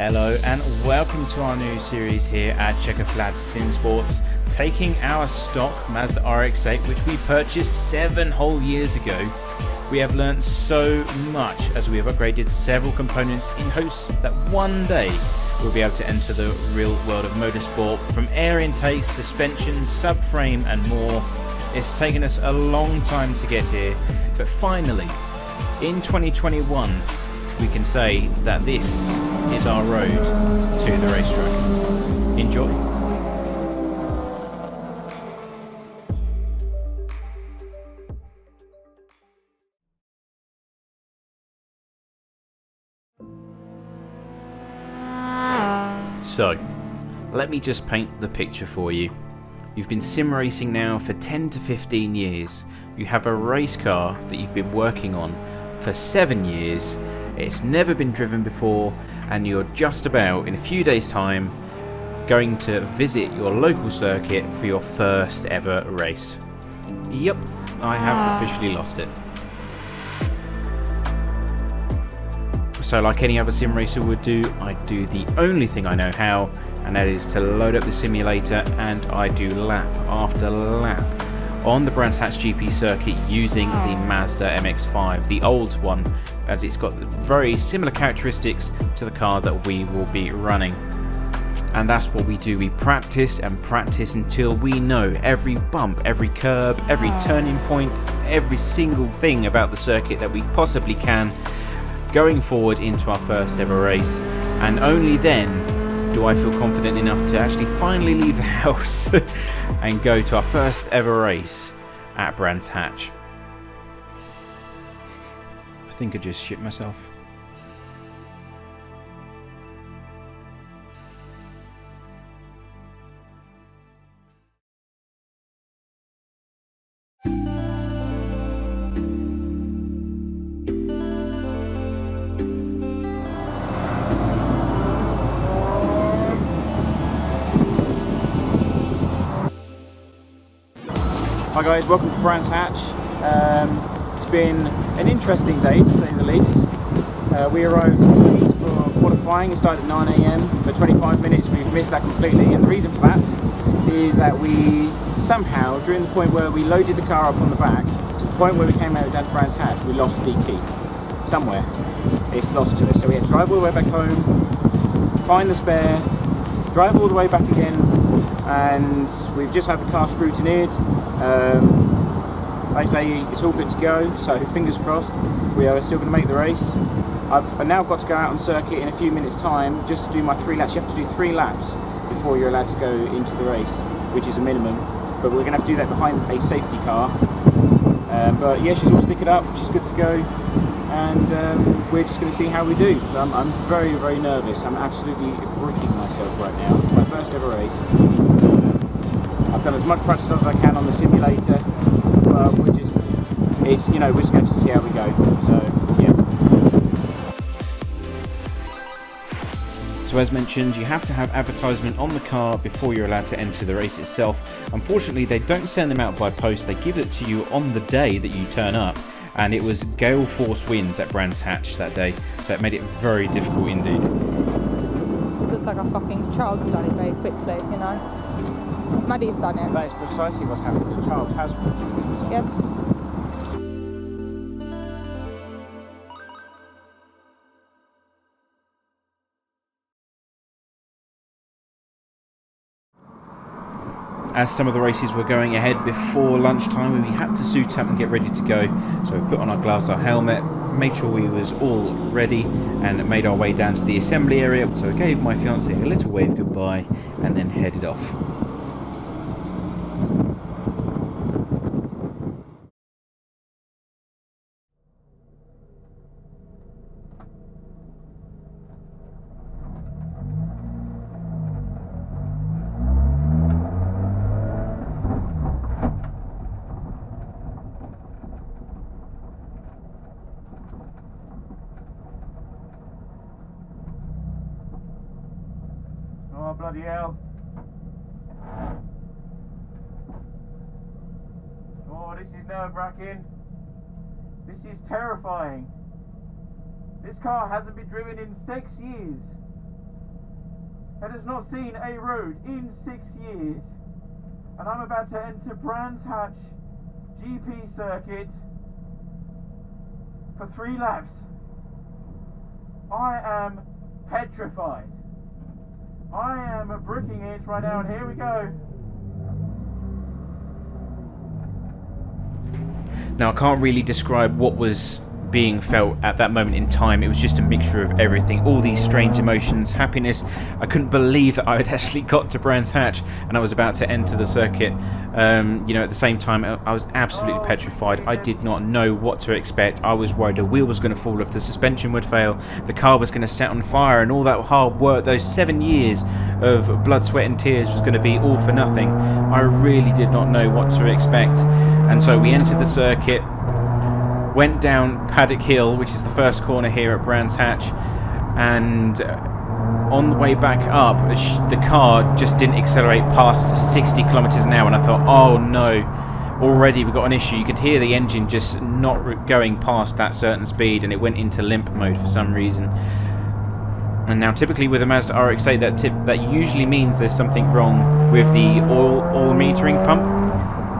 Hello and welcome to our new series here at chequeredflagsimsports, taking our stock Mazda Rx8 which we purchased 7 whole years ago. We have learnt so much as we have upgraded several components in hopes that one day we'll be able to enter the real world of motorsport, from air intakes, suspension, subframe and more. It's taken us a long time to get here, but finally in 2021 we can say that this is our road to the racetrack. Enjoy. So, let me just paint the picture for you. You've been sim racing now for 10 to 15 years. You have a race car that you've been working on for 7 years. It's never been driven before, and you're just about, in a few days' time, going to visit your local circuit for your first ever race. Yep, I have officially lost it. So like any other sim racer would do, I do the only thing I know how, and that is to load up the simulator, and I do lap after lap on the Brands Hatch GP circuit using the Mazda MX-5, the old one, as it's got very similar characteristics to the car that we will be running. And that's what we do. We practice and practice until we know every bump, every curb, every turning point, every single thing about the circuit that we possibly can, going forward into our first ever race. And only then do I feel confident enough to actually finally leave the house and go to our first ever race at Brands Hatch. I think I just shit myself. Hi guys, welcome to Brands Hatch. It's been an interesting day to say the least. We arrived late for qualifying. It started at 9 AM. For 25 minutes we've missed that completely, and the reason for that is that we somehow, during the point where we loaded the car up on the back, to the point where we came out down to Brands Hatch, we lost the key. Somewhere. It's lost to us. So we had to drive all the way back home, find the spare, drive all the way back again, and we've just had the car scrutineered. They say it's all good to go, so fingers crossed we are still going to make the race. I've now got to go out on circuit in a few minutes time just to do my 3 laps. You have to do 3 laps before you're allowed to go into the race, which is a minimum, but we're going to have to do that behind a safety car. But yeah, she's all stickered up, she's good to go, and we're just going to see how we do. I'm very, very nervous. I'm absolutely bricking myself right now. It's my first ever race. I've done as much practice as I can on the simulator, but we're just going to see how we go. So yeah. So as mentioned, you have to have advertisement on the car before you're allowed to enter the race itself. Unfortunately, they don't send them out by post. They give it to you on the day that you turn up, and it was gale force winds at Brands Hatch that day, so it made it very difficult indeed. This looks like a fucking child's done it very quickly, you know. Maddie's done it. That is precisely what's happened. The child has put these things on. Yes. As some of the races were going ahead before lunchtime, we had to suit up and get ready to go. So we put on our gloves, our helmet, made sure we was all ready, and made our way down to the assembly area. So I gave my fiancée a little wave goodbye and then headed off. Oh, bloody hell. Oh, this is nerve-wracking. This is terrifying. This car hasn't been driven in 6 years. that has not seen a road in 6 years, and I'm about to enter Brands Hatch GP circuit for 3 laps. I am petrified. I am bricking it right now, and here we go. Now, I can't really describe what was being felt at that moment in time. It was just a mixture of everything, all these strange emotions, happiness. I couldn't believe that I had actually got to Brands Hatch and I was about to enter the circuit. You know, at the same time, I was absolutely petrified. I did not know what to expect. I was worried a wheel was going to fall off, the suspension would fail, the car was going to set on fire, and all that hard work, those 7 years of blood, sweat and tears was going to be all for nothing. I really did not know what to expect. And so we entered the circuit, went down Paddock Hill, which is the first corner here at Brands Hatch, and on the way back up, the car just didn't accelerate past 60 kilometers an hour, and I thought, oh no, already we've got an issue. You could hear the engine just not going past that certain speed, and it went into limp mode for some reason. And now typically with a Mazda Rx8, that usually means there's something wrong with the oil metering pump.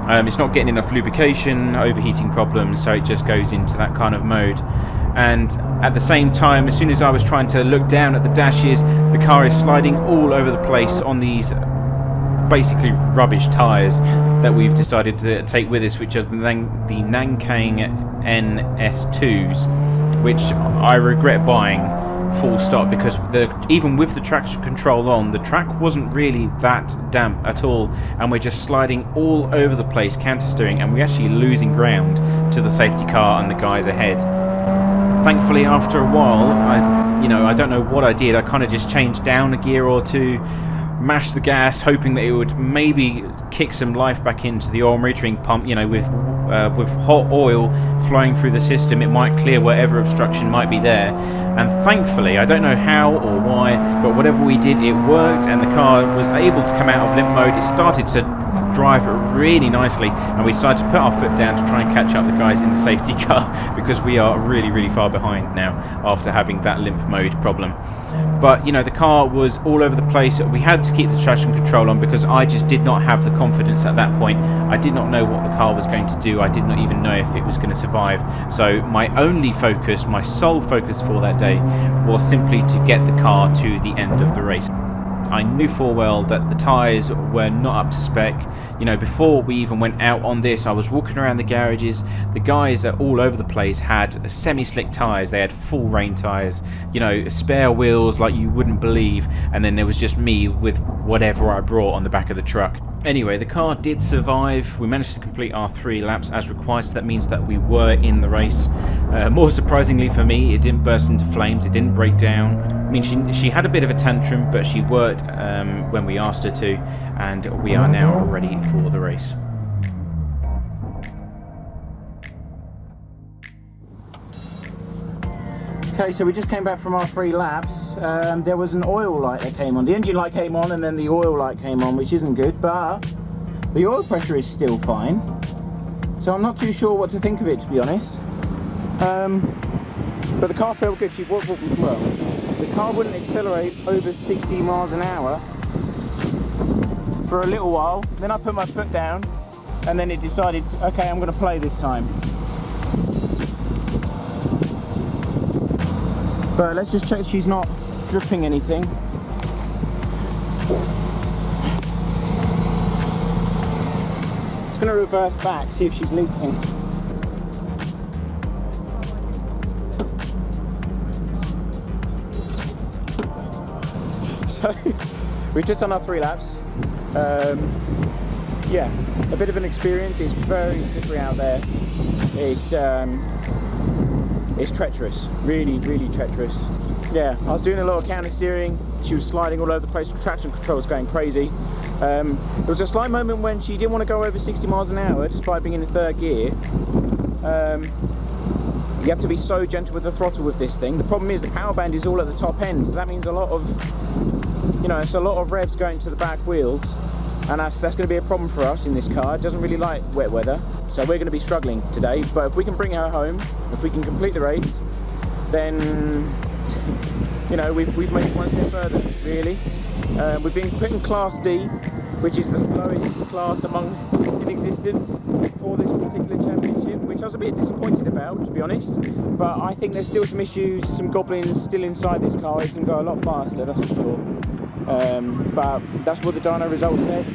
It's not getting enough lubrication, overheating problems, so it just goes into that kind of mode. And at the same time, as soon as I was trying to look down at the dashes, the car is sliding all over the place on these basically rubbish tyres that we've decided to take with us, which are the Nankang NS2s, which I regret buying. Full stop, because even with the traction control on, the track wasn't really that damp at all, and we're just sliding all over the place, counter steering, and we're actually losing ground to the safety car and the guys ahead. Thankfully, after a while, I don't know what I did. I kind of just changed down a gear or two, mashed the gas, hoping that it would maybe kick some life back into the oil metering pump. You know, with hot oil flowing through the system, it might clear whatever obstruction might be there. And thankfully, I don't know how or why, but whatever we did, it worked, and the car was able to come out of limp mode. It started to drive really nicely, and we decided to put our foot down to try and catch up the guys in the safety car, because we are really far behind now after having that limp mode problem. But, you know, the car was all over the place. We had to keep the traction control on because I just did not have the confidence at that point. I did not know what the car was going to do. I did not even know if it was going to survive. So my only focus, my sole focus for that day, was simply to get the car to the end of the race. I knew full well that the tyres were not up to spec. You know, before we even went out on this, I was walking around the garages. The guys that all over the place had semi-slick tyres. They had full rain tyres, you know, spare wheels like you wouldn't believe, and then there was just me with whatever I brought on the back of the truck. Anyway, the car did survive. We managed to complete our 3 laps as required, so that means that we were in the race. More surprisingly for me, it didn't burst into flames, it didn't break down. I mean, she had a bit of a tantrum, but she worked when we asked her to, and we are now ready for the race. Okay, so we just came back from our 3 laps. There was an oil light that came on. The engine light came on and then the oil light came on, which isn't good, but the oil pressure is still fine. So I'm not too sure what to think of it, to be honest. But the car felt good. Well, the car wouldn't accelerate over 60 miles an hour for a little while. Then I put my foot down and then it decided, okay, I'm going to play this time. But let's just check she's not dripping anything. It's going to reverse back, see if she's leaking. So, we've just done our 3 laps. Yeah, a bit of an experience. It's very slippery out there. It's treacherous, really treacherous. Yeah, I was doing a lot of counter steering. She was sliding all over the place. Traction control was going crazy. There was a slight moment when she didn't want to go over 60 miles an hour despite being in 3rd gear. You have to be so gentle with the throttle with this thing. The problem is the power band is all at the top end, so that means a lot of, it's a lot of revs going to the back wheels, and that's going to be a problem for us in this car. It doesn't really like wet weather, so we're going to be struggling today. But if we can bring her home, if we can complete the race, then you know, we've made it one step further, really. We've been put in Class D, which is the slowest class in existence for this particular championship, which I was a bit disappointed about, to be honest. But I think there's still some issues, some goblins still inside this car. It can go a lot faster, that's for sure. But that's what the dyno results said.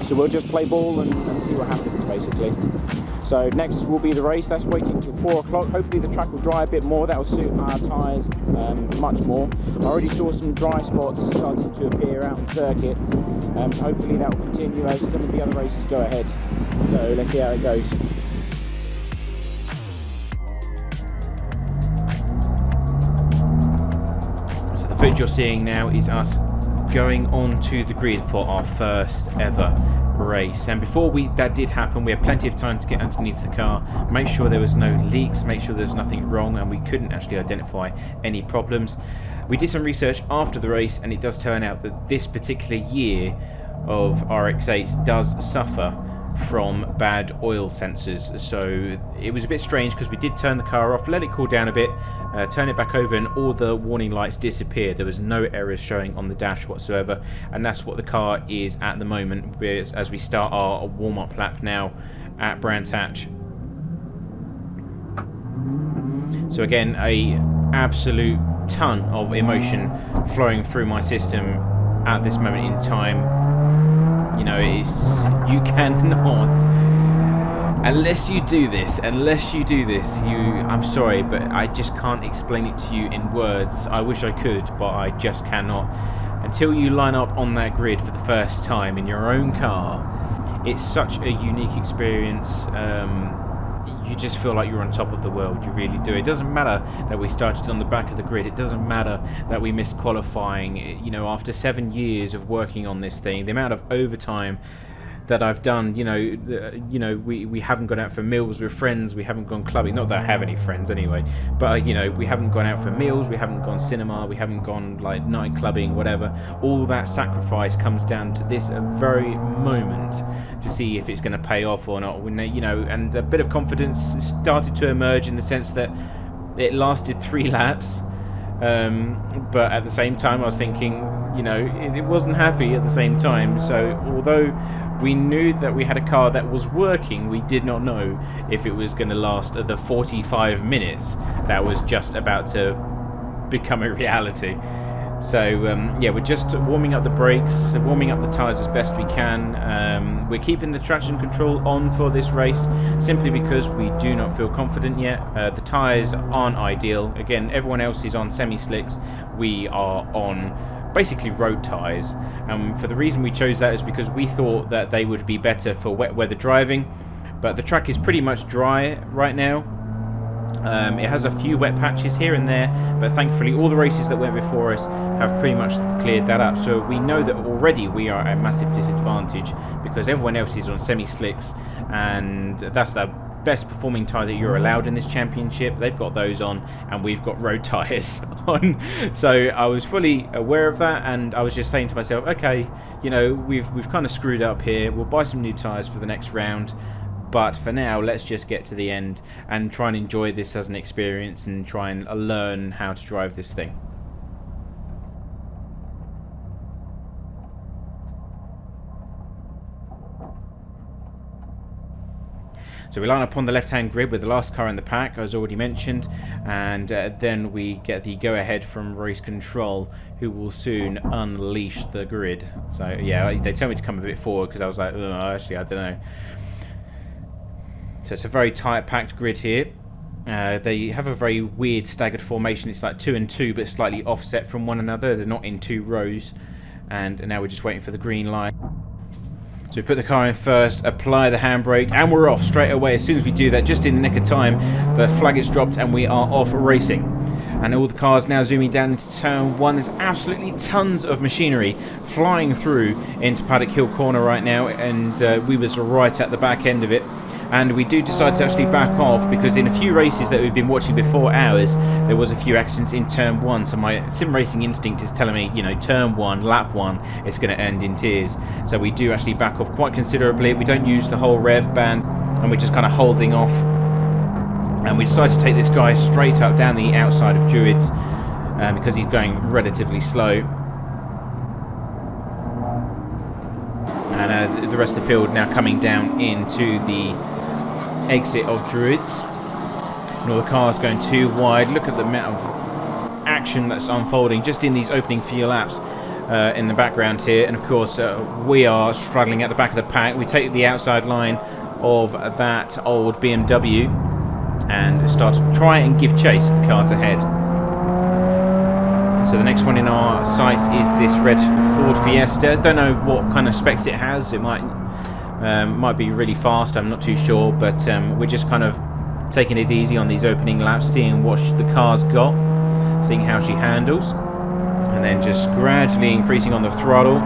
So we'll just play ball and see what happens, basically. So next will be the race. That's waiting till 4 o'clock. Hopefully the track will dry a bit more. That will suit our tyres much more. I already saw some dry spots starting to appear out on circuit. So hopefully that will continue as some of the other races go ahead. So let's see how it goes. So the footage you're seeing now is us going onto the grid for our first ever race, and before that did happen, we had plenty of time to get underneath the car, make sure there was no leaks, make sure there's nothing wrong, and we couldn't actually identify any problems. We did some research after the race, and it does turn out that this particular year of RX8s does suffer from bad oil sensors. So it was a bit strange because we did turn the car off, let it cool down a bit, turn it back over, and all the warning lights disappeared. There was no errors showing on the dash whatsoever, and that's what the car is at the moment as we start our warm-up lap now at Brands Hatch. So again, a absolute ton of emotion flowing through my system at this moment in time. You know, you cannot, unless you do this, I'm sorry, but I just can't explain it to you in words. I wish I could, but I just cannot. Until you line up on that grid for the first time in your own car, it's such a unique experience. You just feel like you're on top of the world, you really do. It doesn't matter that we started on the back of the grid, it doesn't matter that we missed qualifying. You know, after 7 years of working on this thing, the amount of overtime that I've done, you know, we haven't gone out for meals with friends, we haven't gone clubbing, not that I have any friends anyway, but you know, we haven't gone out for meals, we haven't gone cinema, we haven't gone like night clubbing, whatever. All that sacrifice comes down to this very moment to see if it's going to pay off or not. You know, and a bit of confidence started to emerge in the sense that it lasted 3 laps. But at the same time I was thinking, you know, it wasn't happy at the same time. So although we knew that we had a car that was working, we did not know if it was going to last the 45 minutes that was just about to become a reality. So yeah, we're just warming up the brakes, warming up the tyres as best we can. We're keeping the traction control on for this race simply because we do not feel confident yet. The tyres aren't ideal. Again, everyone else is on semi-slicks. We are on basically road tyres, and for the reason we chose that is because we thought that they would be better for wet weather driving, but the track is pretty much dry right now. It has a few wet patches here and there, but thankfully all the races that went before us have pretty much cleared that up, so we know that already we are at a massive disadvantage because everyone else is on semi-slicks, and that's the best performing tyre that you're allowed in this championship. They've got those on and we've got road tyres on. So I was fully aware of that, and I was just saying to myself, okay, you know, we've kind of screwed up here, we'll buy some new tyres for the next round, but for now let's just get to the end and try and enjoy this as an experience and try and learn how to drive this thing. So we line up on the left-hand grid with the last car in the pack, as already mentioned, and then we get the go-ahead from Race Control, who will soon unleash the grid. So yeah, they tell me to come a bit forward because I was like, oh, actually, I don't know. So it's a very tight packed grid here. They have a very weird staggered formation. It's like 2 and 2, but slightly offset from one another. They're not in 2 rows. And now we're just waiting for the green light. So we put the car in first, apply the handbrake, and we're off straight away. As soon as we do that, just in the nick of time, the flag is dropped and we are off racing. And all the cars now zooming down into turn 1. There's absolutely tons of machinery flying through into Paddock Hill Corner right now, and we was right at the back end of it. And we do decide to actually back off because in a few races that we've been watching before ours, there was a few accidents in turn 1. So my sim racing instinct is telling me, you know, turn 1, lap 1, it's going to end in tears. So we do actually back off quite considerably. We don't use the whole rev band, and we're just kind of holding off And we decided to take this guy straight up down the outside of Druids because he's going relatively slow. And the rest of the field now coming down into the exit of Druids. And all the cars going too wide. Look at the amount of action that's unfolding just in these opening few laps in the background here. And of course we are struggling at the back of the pack. We take the outside line of that old BMW and start to try and give chase to the cars ahead. So the next one in our sights is this red Ford Fiesta. Don't know what kind of specs it has. It might be really fast, I'm not too sure, but we're just kind of taking it easy on these opening laps, seeing what the car's got, seeing how she handles, and then just gradually increasing on the throttle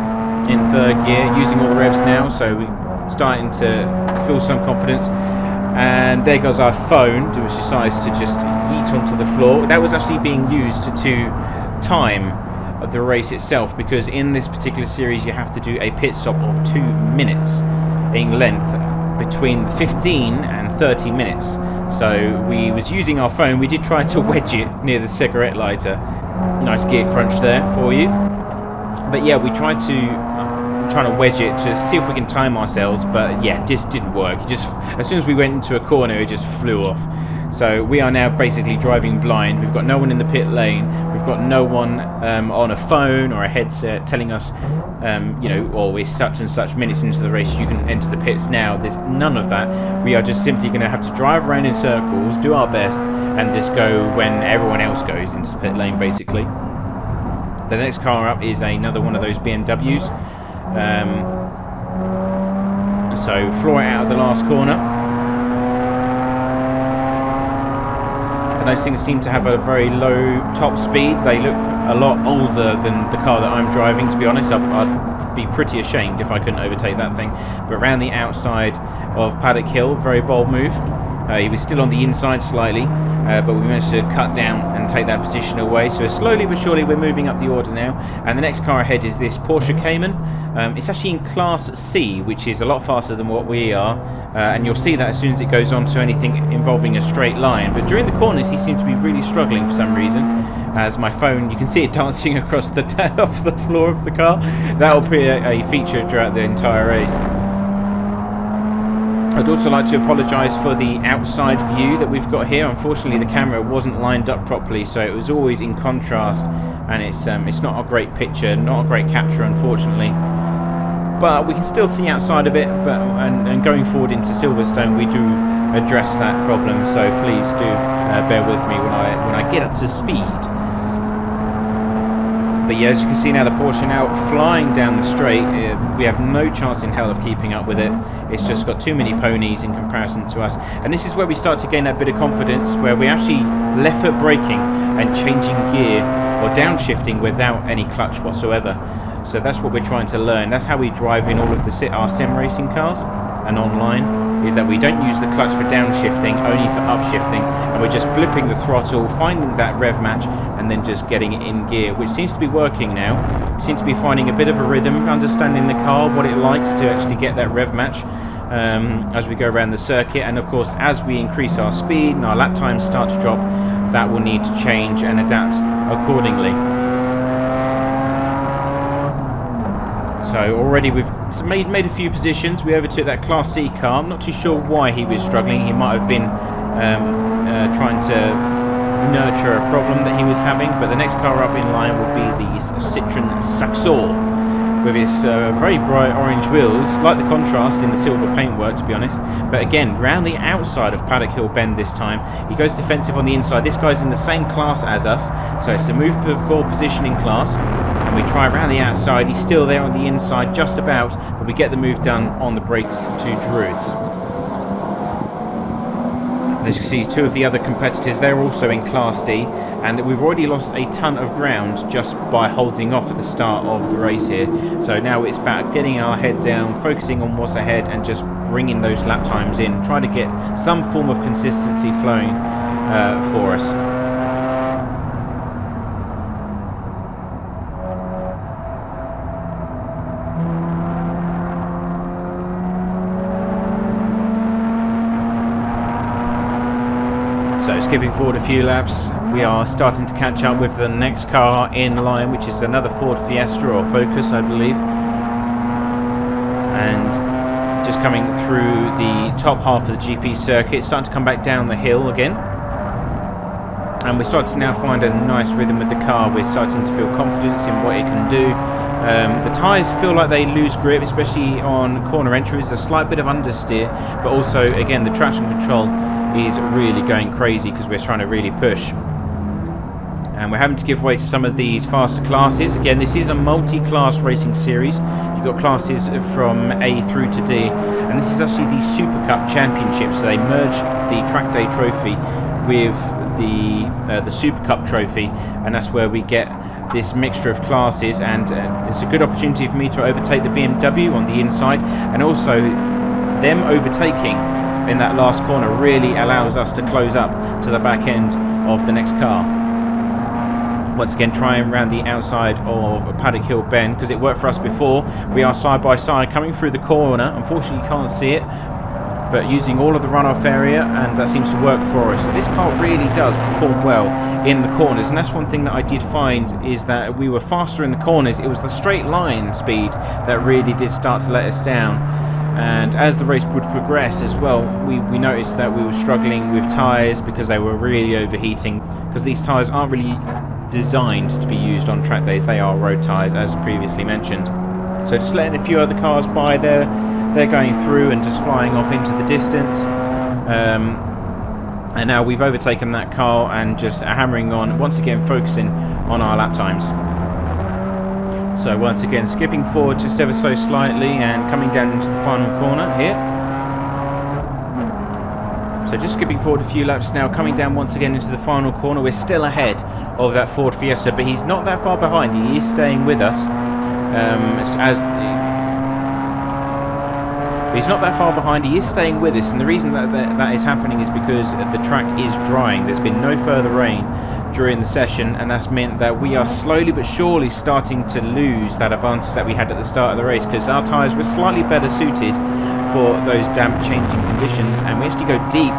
in third gear, using all the revs now, so we're starting to feel some confidence. And there goes our phone, which decides to just yeet onto the floor. That was actually being used to time the race itself, because in this particular series you have to do a pit stop of 2 minutes in length between 15 and 30 minutes. So we was using our phone. We did try to wedge it near the cigarette lighter. Nice gear crunch there for you. But yeah, we tried to trying to wedge it to see if we can time ourselves, but yeah, this didn't work. It just, as soon as we went into a corner, it just flew off. So we are now basically driving blind. We've got no one in the pit lane. We've got no one on a phone or a headset telling us, you know, oh, we're such and such minutes into the race, you can enter the pits now. There's none of that. We are just simply going to have to drive around in circles, do our best, and just go when everyone else goes into the pit lane, basically. The next car up is another one of those BMWs. So floor it out of the last corner. And those things seem to have a very low top speed. They look a lot older than the car that I'm driving, to be honest. I'd be pretty ashamed if I couldn't overtake that thing. But around the outside of Paddock Hill, very bold move. He was still on the inside slightly, but we managed to cut down and take that position away. So slowly but surely we're moving up the order now. And the next car ahead is this Porsche Cayman. It's actually in Class C, which is a lot faster than what we are. And you'll see that as soon as it goes on to anything involving a straight line. But during the corners he seemed to be really struggling for some reason. As my phone, you can see it dancing across the off the floor of the car. That'll be a feature throughout the entire race. I'd also like to apologise for the outside view that we've got here. Unfortunately, the camera wasn't lined up properly, so it was always in contrast, and it's not a great picture, not a great capture, unfortunately. But we can still see outside of it. But and going forward into Silverstone, we do address that problem. So please do bear with me when I get up to speed. But yeah, as you can see now, the Porsche now flying down the straight. We have no chance in hell of keeping up with it. It's just got too many ponies in comparison to us. And this is where we start to gain that bit of confidence, where we're actually left foot braking and changing gear or downshifting without any clutch whatsoever. So that's what we're trying to learn. That's how we drive in all of our sim racing cars and online, is that we don't use the clutch for downshifting, only for upshifting, and we're just blipping the throttle, finding that rev match, and then just getting it in gear, which seems to be working now. We seem to be finding a bit of a rhythm, understanding the car, what it likes to actually get that rev match as we go around the circuit. And of course, as we increase our speed and our lap times start to drop, that will need to change and adapt accordingly. So already we've made a few positions. We overtook that Class C car. I'm not too sure why he was struggling. He might have been trying to nurture a problem that he was having. But the next car up in line will be the Citroën Saxor, with its very bright orange wheels. Like the contrast in the silver paintwork, to be honest. But again, round the outside of Paddock Hill Bend this time. He goes defensive on the inside. This guy's in the same class as us, so it's a move for positioning class. And we try around the outside. He's still there on the inside, just about, but we get the move done on the brakes to Druids. And as you see, two of the other competitors, they're also in Class D, and we've already lost a ton of ground just by holding off at the start of the race here. So now it's about getting our head down, focusing on what's ahead, and just bringing those lap times in, trying to get some form of consistency flowing for us. skipping forward a few laps, we are starting to catch up with the next car in line, which is another Ford Fiesta or Focus, I believe. And just coming through the top half of the GP circuit, starting to come back down the hill again. And we're starting to now find a nice rhythm with the car. We're starting to feel confidence in what it can do. The tyres feel like they lose grip, especially on corner entries. A slight bit of understeer, but also, again, the traction control is really going crazy because we're trying to really push. And we're having to give way to some of these faster classes. Again, this is a multi-class racing series. You've got classes from A through to D. And this is actually the Super Cup Championship. So they merge the Track Day Trophy with the Super Cup Trophy. And that's where we get this mixture of classes. And it's a good opportunity for me to overtake the BMW on the inside. And also, them overtaking in that last corner really allows us to close up to the back end of the next car. Once again, trying around the outside of Paddock Hill Bend because it worked for us before. We are side by side coming through the corner. Unfortunately, you can't see it, but using all of the runoff area, and that seems to work for us. So this car really does perform well in the corners, and that's one thing that I did find is that we were faster in the corners. It was the straight line speed that really did start to let us down. And as the race would progress as well, we noticed that we were struggling with tyres because they were really overheating, because these tyres aren't really designed to be used on track days. They are road tyres, as previously mentioned. So just letting a few other cars by there, they're going through and just flying off into the distance. And now we've overtaken that car and just hammering on, once again focusing on our lap times. So once again skipping forward just ever so slightly and coming down into the final corner here. So just skipping forward a few laps now, coming down once again into the final corner. We're still ahead of that Ford Fiesta, but he's not that far behind. He is staying with us. He's not that far behind. He is staying with us, and the reason that is happening is because the track is drying. There's been no further rain during the session, and that's meant that we are slowly but surely starting to lose that advantage that we had at the start of the race, because our tyres were slightly better suited for those damp changing conditions. And we actually go deep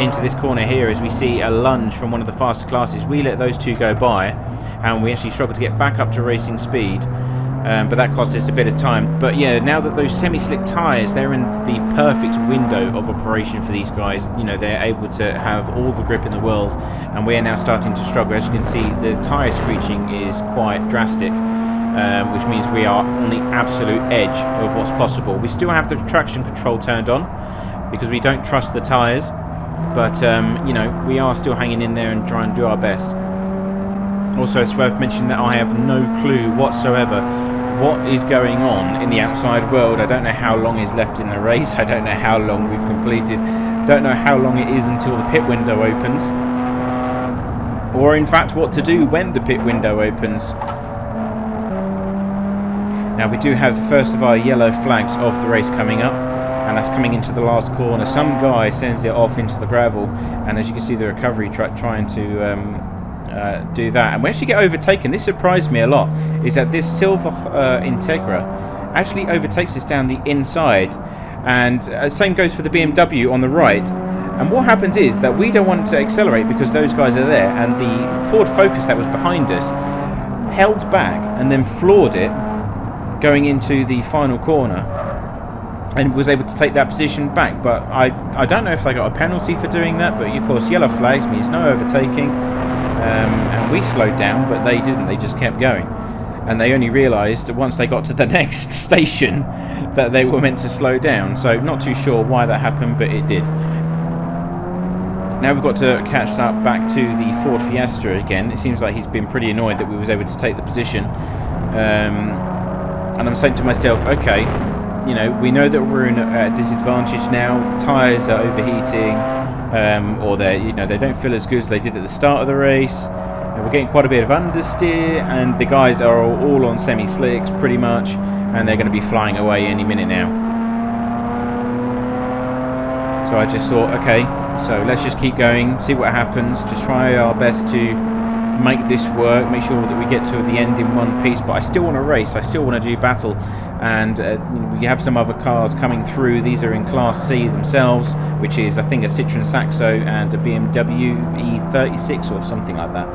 into this corner here as we see a lunge from one of the faster classes. We let those two go by, and we actually struggled to get back up to racing speed. But that cost us a bit of time. But yeah, now that those semi-slick tyres, they're in the perfect window of operation for these guys. You know, they're able to have all the grip in the world, and we are now starting to struggle. As you can see, the tyre screeching is quite drastic, which means we are on the absolute edge of what's possible. We still have the traction control turned on because we don't trust the tyres, but you know, we are still hanging in there and trying to do our best. Also, it's worth mentioning that I have no clue whatsoever what is going on in the outside world. I don't know how long is left in the race. I don't know how long we've completed. Don't know how long it is until the pit window opens. Or in fact what to do when the pit window opens. Now we do have the first of our yellow flags of the race coming up, and that's coming into the last corner. Some guy sends it off into the gravel, and as you can see the recovery truck trying to do that, and we actually get overtaken. This surprised me a lot, is that this silver Integra actually overtakes us down the inside, and same goes for the BMW on the right. And what happens is that we don't want to accelerate because those guys are there, and the Ford Focus that was behind us held back and then floored it going into the final corner and was able to take that position back. But I don't know if they got a penalty for doing that, but of course yellow flags means no overtaking. And we slowed down, but they didn't. They just kept going, and they only realised once they got to the next station that they were meant to slow down. So not too sure why that happened, but it did. Now we've got to catch up back to the Ford Fiesta again. It seems like he's been pretty annoyed that we was able to take the position, and I'm saying to myself, okay, you know, we know that we're in a disadvantage now. The tyres are overheating. Or they don't feel as good as they did at the start of the race. We're getting quite a bit of understeer, and the guys are all on semi-slicks pretty much, and they're going to be flying away any minute now. So I just thought, okay, so let's just keep going, see what happens, just try our best to make this work, make sure that we get to the end in one piece. But I still want to race, I still want to do battle, and we have some other cars coming through. These are in Class C themselves, which is I think a Citroen Saxo and a BMW E36 or something like that.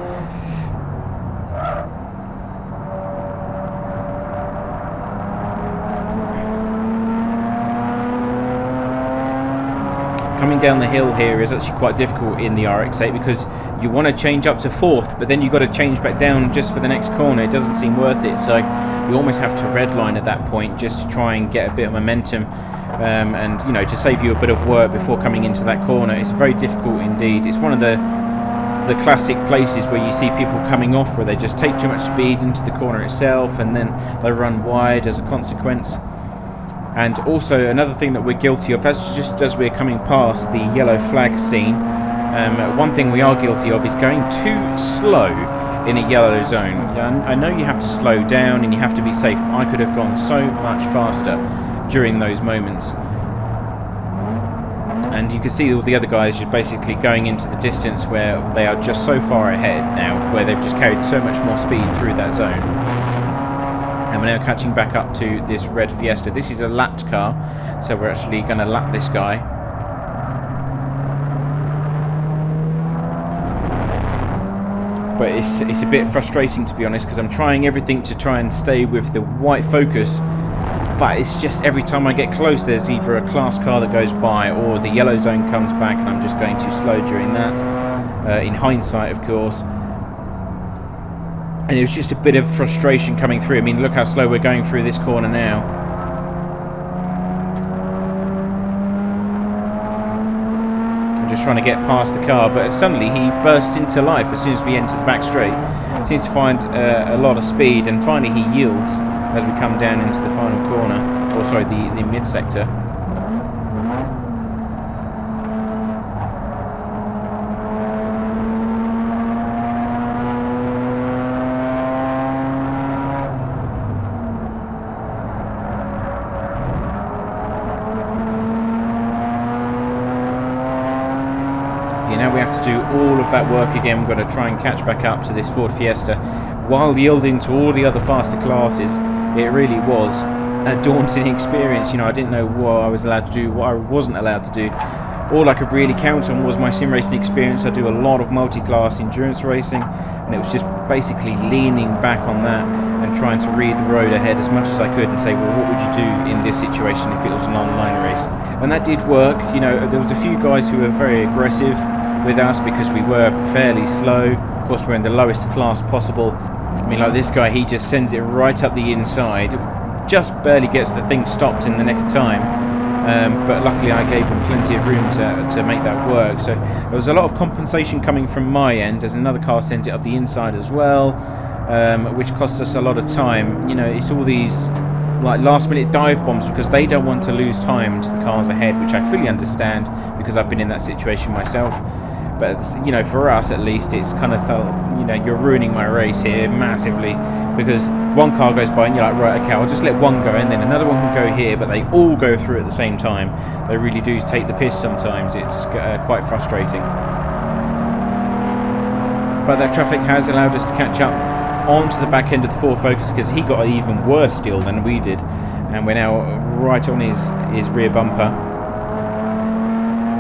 Coming down the hill here is actually quite difficult in the RX8 because you want to change up to 4th, but then you've got to change back down just for the next corner. It doesn't seem worth it, so you almost have to redline at that point just to try and get a bit of momentum, and you know, to save you a bit of work before coming into that corner. It's very difficult indeed. It's one of the classic places where you see people coming off where they just take too much speed into the corner itself and then they run wide as a consequence. And also another thing that we're guilty of, that's just as we're coming past the yellow flag scene, one thing we are guilty of is going too slow in a yellow zone. I know you have to slow down and you have to be safe, but I could have gone so much faster during those moments. And you can see all the other guys just basically going into the distance where they are just so far ahead now, where they've just carried so much more speed through that zone. And we're now catching back up to this red Fiesta. This is a lapped car, so we're actually going to lap this guy. But it's a bit frustrating, to be honest, because I'm trying everything to try and stay with the white focus, but it's just every time I get close there's either a class car that goes by or the yellow zone comes back and I'm just going too slow during that, in hindsight of course. And it was just a bit of frustration coming through. I mean, look how slow we're going through this corner now. I'm just trying to get past the car, but suddenly he bursts into life as soon as we enter the back straight. Seems to find a lot of speed, and finally he yields as we come down into the final corner. Or sorry, the mid-sector. Now we have to do all of that work again. We've got to try and catch back up to this Ford Fiesta while yielding to all the other faster classes. It really was a daunting experience. You know, I didn't know what I was allowed to do, what I wasn't allowed to do. All I could really count on was my sim racing experience. I do a lot of multi-class endurance racing, and it was just basically leaning back on that and trying to read the road ahead as much as I could and say, well, what would you do in this situation if it was an online race? And that did work. You know, there was a few guys who were very aggressive with us because we were fairly slow. Of course, we're in the lowest class possible. I mean, like this guy, he just sends it right up the inside, just barely gets the thing stopped in the nick of time, but luckily I gave him plenty of room to make that work. So there was a lot of compensation coming from my end as another car sent it up the inside as well, which cost us a lot of time. You know, it's all these like last minute dive bombs because they don't want to lose time to the cars ahead, which I fully understand because I've been in that situation myself. But you know, for us at least, it's kind of felt, you know, you're ruining my race here massively because one car goes by and you're like, right, okay, I'll just let one go and then another one can go here, but they all go through at the same time. They really do take the piss sometimes. It's quite frustrating. But that traffic has allowed us to catch up onto the back end of the Ford Focus because he got an even worse deal than we did, and we're now right on his rear bumper.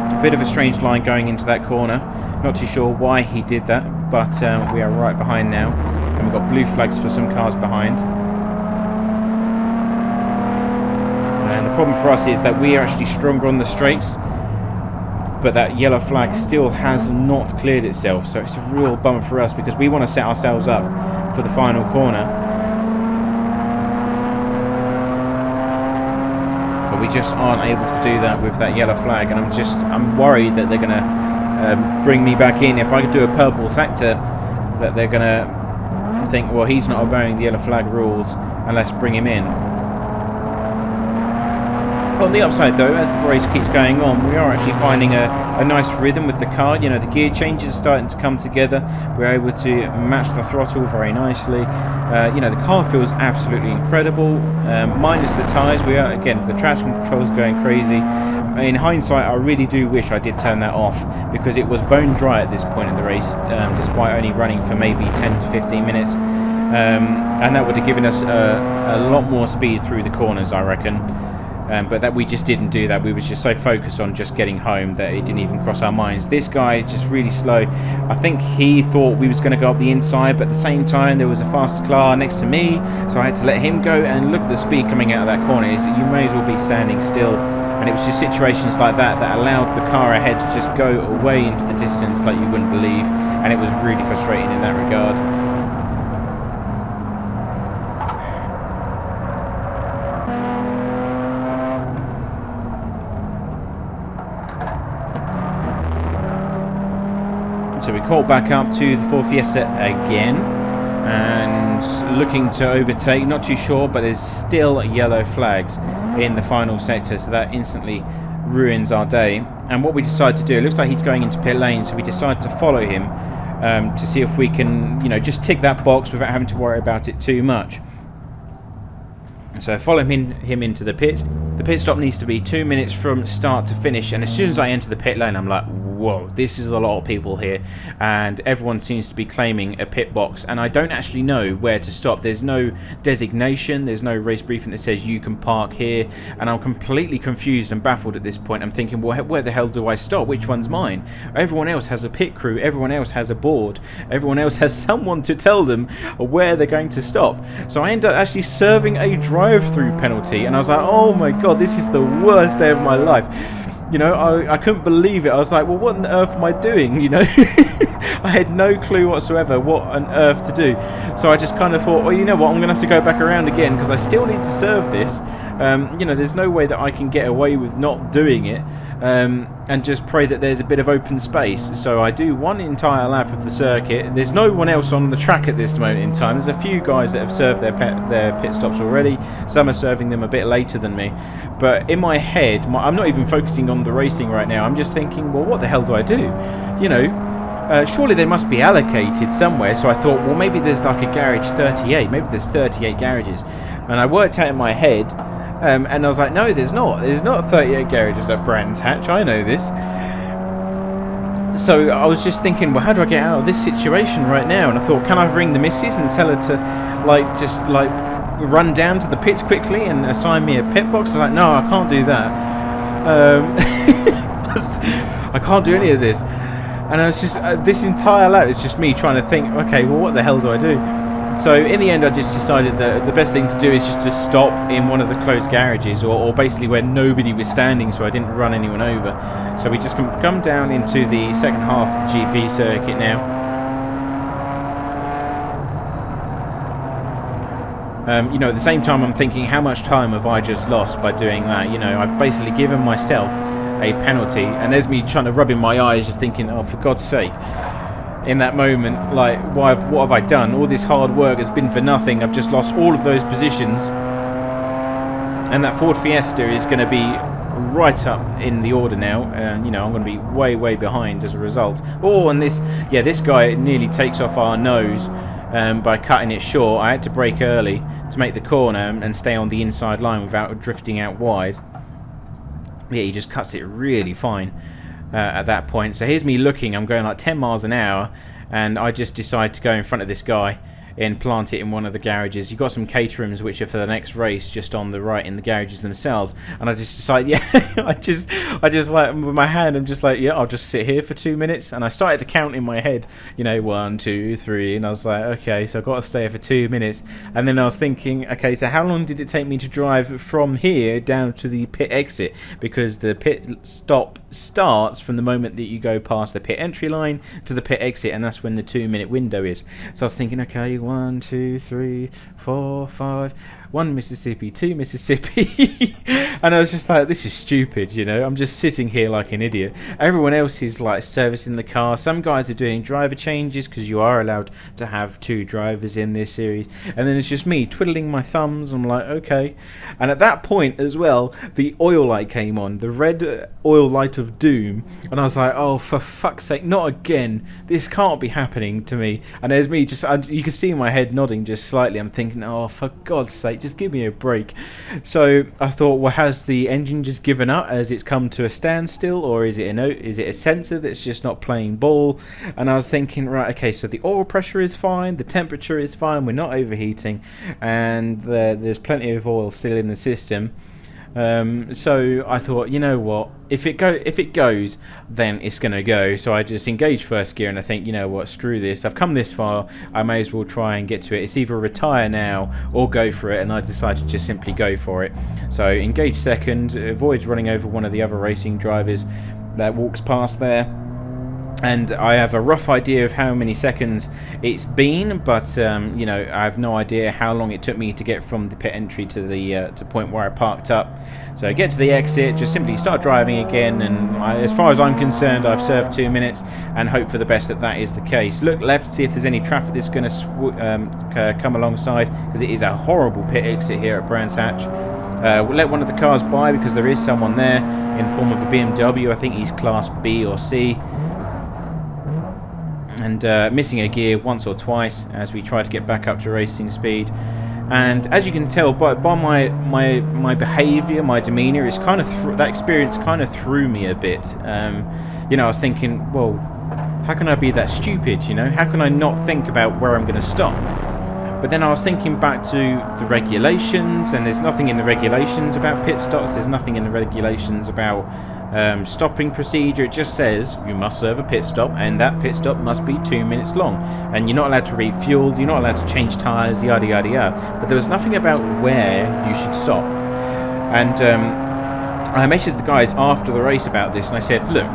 A bit of a strange line going into that corner. Not too sure why he did that, but we are right behind now, and we've got blue flags for some cars behind. And the problem for us is that we are actually stronger on the straights, but that yellow flag still has not cleared itself, so it's a real bummer for us because we want to set ourselves up for the final corner. But we just aren't able to do that with that yellow flag, and I'm worried that they're going to bring me back in. If I could do a purple sector, that they're going to think, well, he's not obeying the yellow flag rules, and let's bring him in. On the upside though, as the race keeps going on, we are actually finding a nice rhythm with the car. You know, the gear changes are starting to come together. We're able to match the throttle very nicely. You know, the car feels absolutely incredible. Minus the tyres, we are, again, the traction control is going crazy. In hindsight, I really do wish I did turn that off, because it was bone dry at this point in the race, despite only running for maybe 10 to 15 minutes. And that would have given us a lot more speed through the corners, I reckon. But that we just didn't do that. We was just so focused on just getting home that it didn't even cross our minds. This guy just really slow. I think he thought we was going to go up the inside, but at the same time there was a faster car next to me, so I had to let him go. And look at the speed coming out of that corner. You may as well be standing still. And it was just situations like that that allowed the car ahead to just go away into the distance like you wouldn't believe. And it was really frustrating in that regard. So we caught back up to the Ford Fiesta again, and looking to overtake, not too sure, but there's still yellow flags in the final sector, so that instantly ruins our day. And what we decide to do, it looks like he's going into pit lane, so we decide to follow him to see if we can, you know, just tick that box without having to worry about it too much. So I follow him into the pits. The pit stop needs to be 2 minutes from start to finish, and as soon as I enter the pit lane, I'm like, whoa, this is a lot of people here, and everyone seems to be claiming a pit box, and I don't actually know where to stop. There's no designation, there's no race briefing that says you can park here, and I'm completely confused and baffled at this point. I'm thinking, well, where the hell do I stop? Which one's mine? Everyone else has a pit crew, everyone else has a board, everyone else has someone to tell them where they're going to stop. So I end up actually serving a drive-through penalty, and I was like, oh my god, this is the worst day of my life. You know, I couldn't believe it. I was like, well, what on earth am I doing? You know, I had no clue whatsoever what on earth to do. So I just kind of thought, well, you know what, I'm going to have to go back around again, because I still need to serve this. You know, there's no way that I can get away with not doing it, and just pray that there's a bit of open space. So I do one entire lap of the circuit. There's no one else on the track at this moment in time. There's a few guys that have served their pit stops already. Some are serving them a bit later than me. But in my head, I'm not even focusing on the racing right now. I'm just thinking, well, what the hell do I do? You know, surely they must be allocated somewhere. So I thought, well, maybe there's like a garage 38. Maybe there's 38 garages. And I worked out in my head, and I was like, no, there's not. There's not 38 garages at Brands Hatch. I know this. So I was just thinking, well, how do I get out of this situation right now? And I thought, can I ring the missus and tell her to, just run down to the pits quickly and assign me a pit box? I was like, no, I can't do that. I can't do any of this. And I was just, this entire lap is just me trying to think, okay, well, what the hell do I do? So in the end, I just decided that the best thing to do is just to stop in one of the closed garages, or basically where nobody was standing, so I didn't run anyone over. So we just come down into the second half of the GP circuit now. You know, at the same time, I'm thinking, how much time have I just lost by doing that? You know, I've basically given myself a penalty, and there's me trying to rub in my eyes, just thinking, oh, for God's sake. In that moment, like, what have I done? All this hard work has been for nothing. I've just lost all of those positions, and that Ford Fiesta is going to be right up in the order now, and you know, I'm going to be way behind as a result. Oh, and this guy nearly takes off our nose by cutting it short. I had to brake early to make the corner and stay on the inside line without drifting out wide. Yeah, he just cuts it really fine at that point. So here's me looking, I'm going like 10 miles an hour, and I just decide to go in front of this guy and plant it in one of the garages. You've got some caterings which are for the next race just on the right in the garages themselves, and I just decide, yeah, I just like, with my hand, I'm just like, yeah, I'll just sit here for 2 minutes. And I started to count in my head, you know, 1, 2, 3, and I was like, okay, so I've got to stay here for 2 minutes. And then I was thinking, okay, so how long did it take me to drive from here down to the pit exit? Because the pit stop starts from the moment that you go past the pit entry line to the pit exit, and that's when the 2 minute window is. So I was thinking, okay, 1, 2, 3, 4, 5. 1 Mississippi, 2 Mississippi. And I was just like, this is stupid, you know. I'm just sitting here like an idiot. Everyone else is like servicing the car. Some guys are doing driver changes because you are allowed to have 2 drivers in this series. And then it's just me twiddling my thumbs. I'm like, okay. And at that point as well, the oil light came on, the red oil light of doom. And I was like, oh, for fuck's sake, not again. This can't be happening to me. And there's me just, you can see my head nodding just slightly. I'm thinking, oh, for God's sake, just give me a break. So I thought, well, has the engine just given up as it's come to a standstill, or is it a sensor that's just not playing ball? And I was thinking, right, okay, so the oil pressure is fine, the temperature is fine, we're not overheating, and there's plenty of oil still in the system. So I thought, you know what, if it goes, then it's gonna go. So I just engaged first gear, and I think, you know what, screw this, I've come this far, I may as well try and get to it. It's either retire now or go for it, and I decided to just simply go for it. So engage second, avoids running over one of the other racing drivers that walks past there. And I have a rough idea of how many seconds it's been, but you know, I have no idea how long it took me to get from the pit entry to the point where I parked up. So I get to the exit, just simply start driving again, and as far as I'm concerned, I've served 2 minutes, and hope for the best that is the case. Look left to see if there's any traffic that's going to come alongside, because it is a horrible pit exit here at Brands Hatch. We'll let one of the cars by because there is someone there in the form of a BMW. I think he's class B or C. And missing a gear once or twice as we try to get back up to racing speed. And as you can tell by my behaviour, my demeanour, is kind of that experience kind of threw me a bit. You know, I was thinking, well, how can I be that stupid? You know, how can I not think about where I'm going to stop? But then I was thinking back to the regulations, and there's nothing in the regulations about pit stops. There's nothing in the regulations about stopping procedure. It just says you must serve a pit stop, and that pit stop must be 2 minutes long, and you're not allowed to refuel, you're not allowed to change tyres, yada yada yada. But there was nothing about where you should stop. And I messaged the guys after the race about this, and I said, look,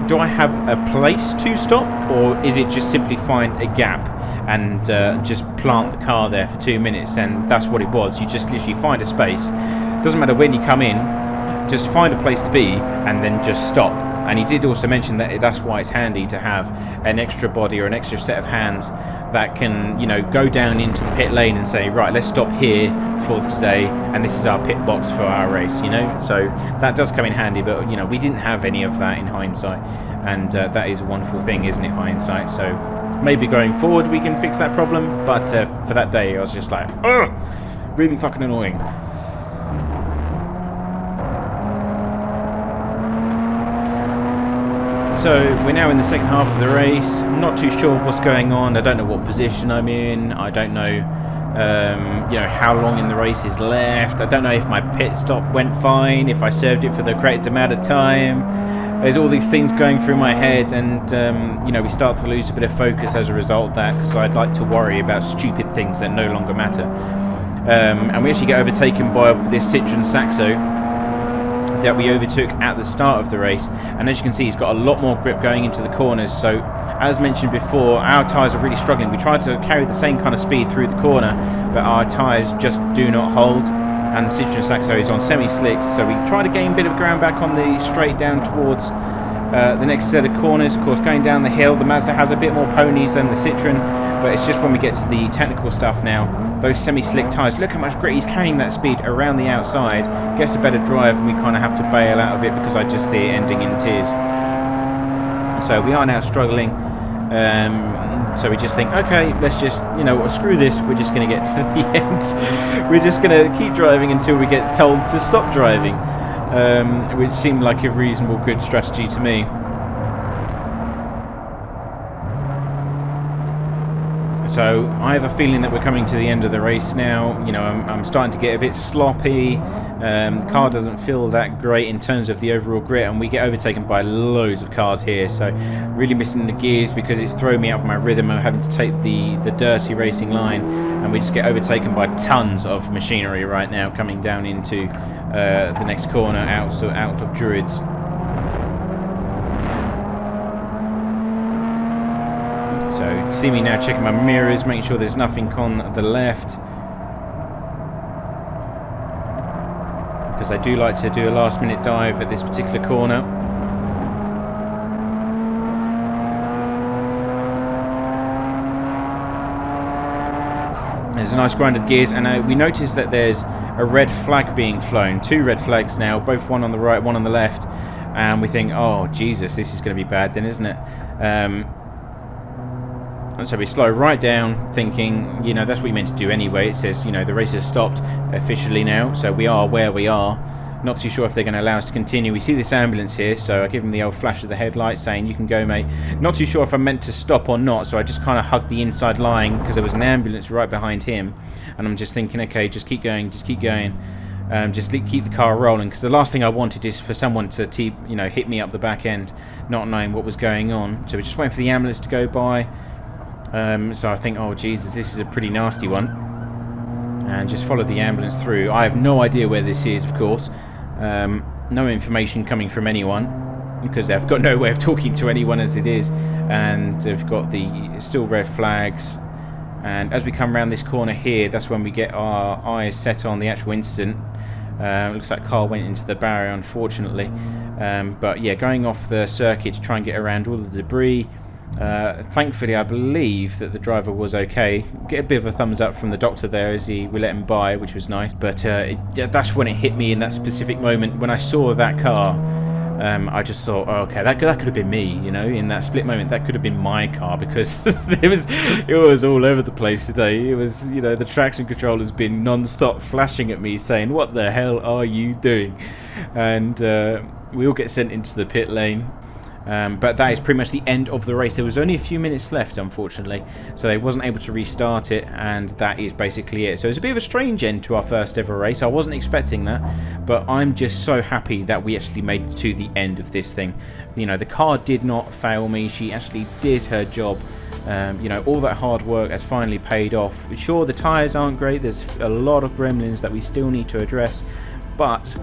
do I have a place to stop, or is it just simply find a gap and just plant the car there for 2 minutes? And that's what it was. You just literally find a space. Doesn't matter when you come in, just find a place to be and then just stop. And he did also mention that that's why it's handy to have an extra body or an extra set of hands that can, you know, go down into the pit lane and say, right, let's stop here for today, and this is our pit box for our race, you know. So that does come in handy, but you know, we didn't have any of that in hindsight, and that is a wonderful thing, isn't it, hindsight? So maybe going forward we can fix that problem, but for that day I was just like, ugh, really fucking annoying. So we're now in the second half of the race. I'm not too sure what's going on. I don't know what position I'm in. I don't know, you know, how long in the race is left. I don't know if my pit stop went fine, if I served it for the correct amount of time. There's all these things going through my head, and you know, we start to lose a bit of focus as a result of that, because I'd like to worry about stupid things that no longer matter. And we actually get overtaken by this Citroen Saxo that we overtook at the start of the race, and as you can see, he's got a lot more grip going into the corners. So as mentioned before, our tyres are really struggling. We tried to carry the same kind of speed through the corner, but our tyres just do not hold, and the Citroen Saxo is on semi-slicks, so we try to gain a bit of ground back on the straight down towards the next set of corners. Of course, going down the hill, the Mazda has a bit more ponies than the Citroen, but it's just when we get to the technical stuff now, those semi-slick tyres, look how much grit he's carrying that speed around the outside, gets a better drive, and we kind of have to bail out of it because I just see it ending in tears. So we are now struggling, so we just think, okay, let's just, you know, screw this, we're just going to get to the end. We're just going to keep driving until we get told to stop driving, which seemed like a reasonable, good strategy to me. So I have a feeling that we're coming to the end of the race now. You know, I'm starting to get a bit sloppy. The car doesn't feel that great in terms of the overall grit, and we get overtaken by loads of cars here. So really missing the gears because it's thrown me out of my rhythm. I'm having to take the dirty racing line, and we just get overtaken by tons of machinery right now coming down into the next corner out of Druids. So you can see me now checking my mirrors, making sure there's nothing on the left. because I do like to do a last minute dive at this particular corner. There's a nice grind of the gears, and we notice that there's a red flag being flown. 2 red flags now, both one on the right, one on the left, and we think, oh Jesus, this is going to be bad then, isn't it? And so we slow right down, thinking, you know, that's what you're meant to do anyway. It says, you know, the race has stopped officially now, so we are where we are. Not too sure if they're going to allow us to continue. We see this ambulance here, so I give them the old flash of the headlight saying, you can go, mate. Not too sure if I'm meant to stop or not, so I just kind of hugged the inside line because there was an ambulance right behind him. And I'm just thinking, okay, just keep going, just keep going. Just keep the car rolling, because the last thing I wanted is for someone to hit me up the back end, not knowing what was going on. So we're just waiting for the ambulance to go by. So I think, oh Jesus, this is a pretty nasty one. And just follow the ambulance through. I have no idea where this is, of course. No information coming from anyone, because they've got no way of talking to anyone as it is. And they've got the still red flags. And as we come around this corner here, that's when we get our eyes set on the actual incident. Looks like car went into the barrier, unfortunately. But yeah, going off the circuit to try and get around all of the debris. Thankfully, I believe that the driver was okay. Get a bit of a thumbs up from the doctor there as we let him by, which was nice. But that's when it hit me in that specific moment. When I saw that car, I just thought, oh, okay, that could have been me, you know, in that split moment. That could have been my car, because it was all over the place today. It was, you know, the traction control has been non-stop flashing at me saying, what the hell are you doing? And we all get sent into the pit lane. But that is pretty much the end of the race. There was only a few minutes left, unfortunately, so they wasn't able to restart it, and that is basically it. So it's a bit of a strange end to our first ever race. I wasn't expecting that, but I'm just so happy that we actually made it to the end of this thing. You know, the car did not fail me. She actually did her job. You know, all that hard work has finally paid off. Sure, the tyres aren't great. There's a lot of gremlins that we still need to address, but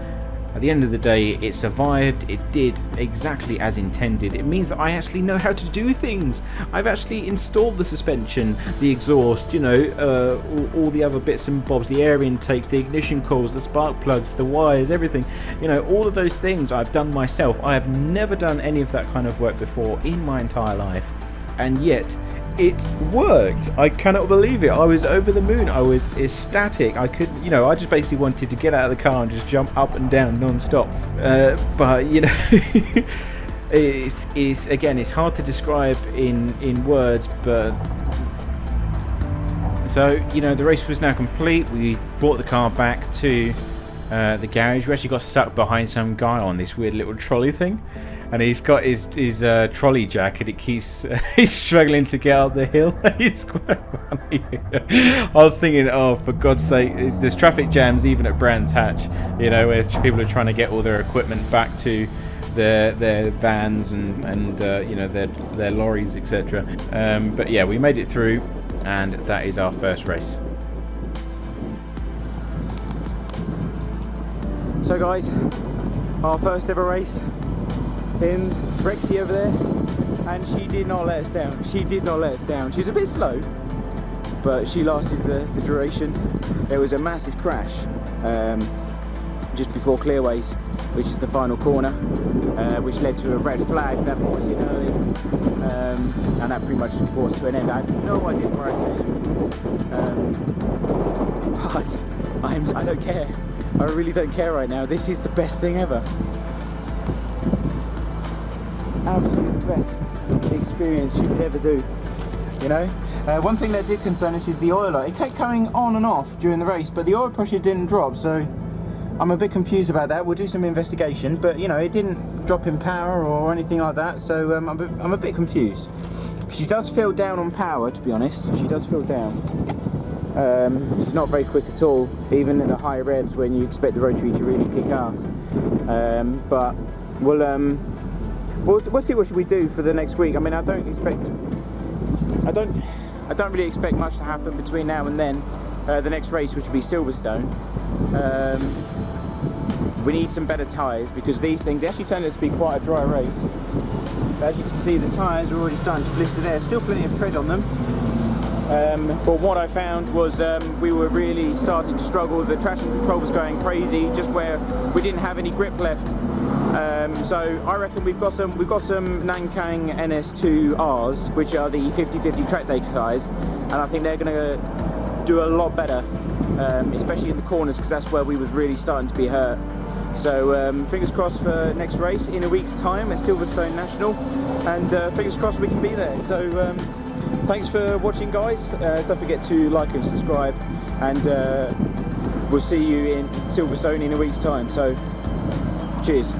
at the end of the day, it survived. It did exactly as intended. It means that I actually know how to do things. I've actually installed the suspension, the exhaust, you know, all the other bits and bobs, the air intakes, the ignition coils, the spark plugs, the wires, everything. You know, all of those things I've done myself. I have never done any of that kind of work before in my entire life. And yet, it worked. I cannot believe it. I was over the moon. I was ecstatic. I could, you know, I just basically wanted to get out of the car and just jump up and down non-stop. But you know, it's again, it's hard to describe in words. But so, you know, the race was now complete. We brought the car back to the garage. We actually got stuck behind some guy on this weird little trolley thing. And he's got his trolley jack, and it keeps he's struggling to get up the hill. It's quite funny. I was thinking, oh, for God's sake, there's traffic jams even at Brands Hatch, you know, where people are trying to get all their equipment back to their vans and you know, their lorries, etc. But yeah, we made it through, and that is our first race. So guys, our first ever race. In Rexy over there, and she did not let us down. She did not let us down. She was a bit slow, but she lasted the duration. There was a massive crash just before Clearways, which is the final corner, which led to a red flag that brought us in early, and that pretty much brought us to an end. I had no idea where I came, but I don't care. I really don't care right now. This is the best thing ever. Absolutely the best experience you could ever do, you know. One thing that did concern us is the oil light. It kept coming on and off during the race, but the oil pressure didn't drop, so I'm a bit confused about that. We'll do some investigation, but you know, it didn't drop in power or anything like that, so I'm a bit confused. She does feel down on power, to be honest. She does feel down. She's not very quick at all, even at the higher revs when you expect the rotary to really kick ass. But we'll see what should we do for the next week. I mean, I don't really expect much to happen between now and then. The next race, which will be Silverstone. We need some better tyres, because these things actually turned out to be quite a dry race. But as you can see, the tyres are already starting to blister there. Still plenty of tread on them. But what I found was we were really starting to struggle. The traction control was going crazy, just where we didn't have any grip left. So I reckon we've got some Nankang NS2Rs, which are the 50/50 track day guys, and I think they're going to do a lot better, especially in the corners, because that's where we was really starting to be hurt. So fingers crossed for next race in a week's time at Silverstone National, and fingers crossed we can be there. So thanks for watching, guys. Don't forget to like and subscribe, and we'll see you in Silverstone in a week's time. So cheers.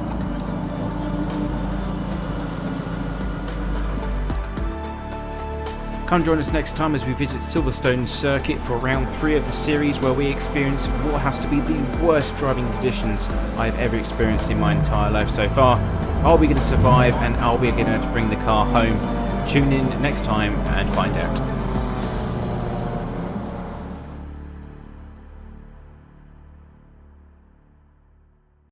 Come join us next time as we visit Silverstone Circuit for round 3 of the series, where we experience what has to be the worst driving conditions I've ever experienced in my entire life so far. Are we going to survive, and are we going to bring the car home? Tune in next time and find out.